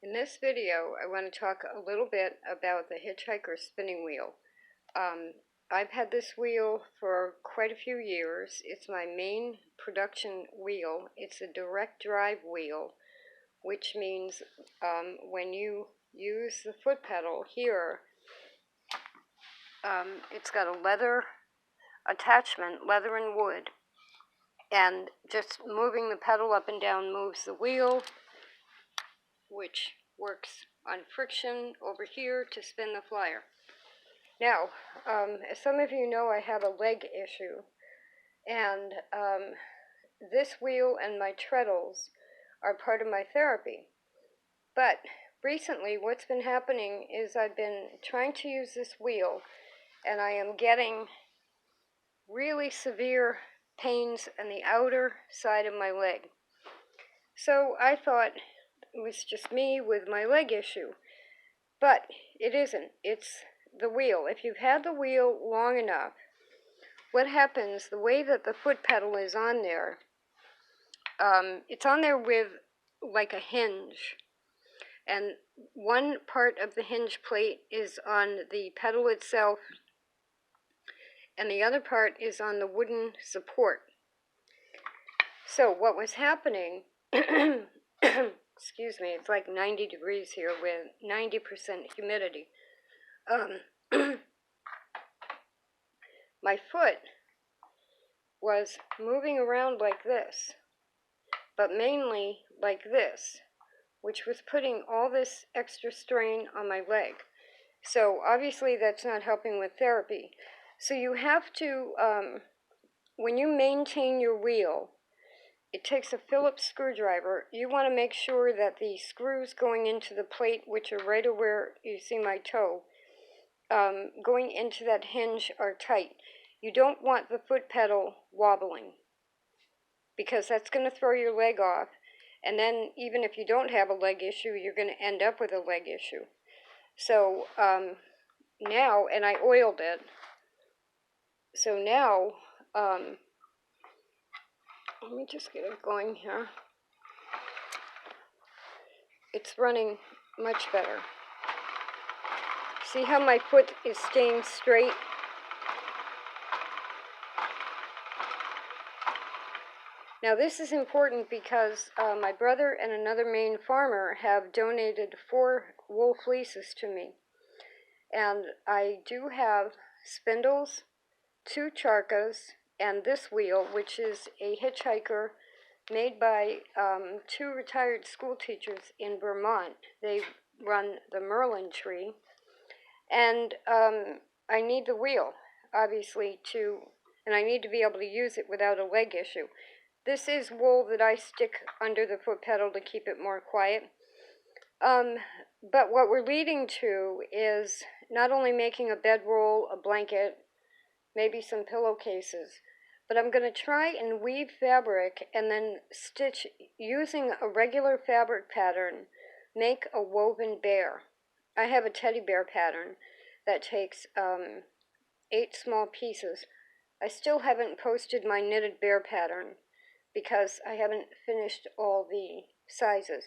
In this video, I want to talk a little bit about the HitchHiker spinning wheel. I've had this wheel for quite a few years. It's my main production wheel. It's a direct drive wheel, which means when you use the foot pedal here, it's got a leather attachment, leather and wood, and just moving the pedal up and down moves the wheel, which works on friction over here to spin the flyer. Now, as some of you know, I have a leg issue, and this wheel and my treadles are part of my therapy. But recently, what's been happening is I've been trying to use this wheel, and I am getting really severe pains on the outer side of my leg. So I thought it was just me with my leg issue, but it isn't. It's the wheel. If you've had the wheel long enough, what happens, the way that the foot pedal is on there, it's on there with like a hinge, and one part of the hinge plate is on the pedal itself, and the other part is on the wooden support. So what was happening, excuse me, it's like 90 degrees here with 90% humidity. My foot was moving around like this, but mainly like this, which was putting all this extra strain on my leg. So obviously that's not helping with therapy. So you have to, when you maintain your wheel, it takes a Phillips screwdriver. You want to make sure that the screws going into the plate, which are right where you see my toe, going into that hinge are tight. You don't want the foot pedal wobbling, because that's going to throw your leg off. And then even if you don't have a leg issue, you're going to end up with a leg issue. So now, and I oiled it, so now, let me just get it going here. It's running much better. See how my foot is staying straight? Now this is important because my brother and another Maine farmer have donated 4 wool fleeces to me. And I do have spindles, 2 charkas, and this wheel, which is a HitchHiker made by 2 retired school teachers in Vermont. They run the Merlin tree. And I need the wheel, obviously, and I need to be able to use it without a leg issue. This is wool that I stick under the foot pedal to keep it more quiet. But what we're leading to is not only making a bedroll, a blanket, maybe some pillowcases, but I'm going to try and weave fabric and then stitch, using a regular fabric pattern, make a woven bear. I have a teddy bear pattern that takes 8 small pieces. I still haven't posted my knitted bear pattern because I haven't finished all the sizes.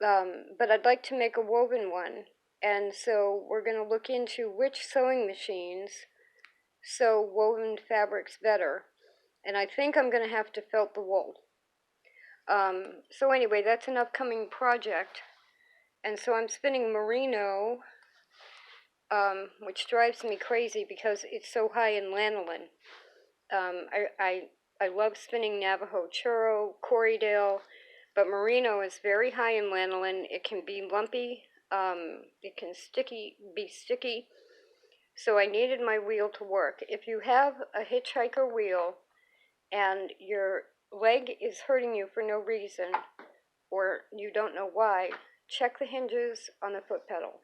But I'd like to make a woven one, and so we're going to look into which sewing machines sew woven fabrics better, and I think I'm going to have to felt the wool. So anyway, that's an upcoming project, and so I'm spinning merino, which drives me crazy because it's so high in lanolin. I love spinning Navajo churro, Corriedale, but merino is very high in lanolin. It can be lumpy, it can be sticky, so I needed my wheel to work. If you have a HitchHiker wheel and your leg is hurting you for no reason, or you don't know why, check the hinges on the foot pedal.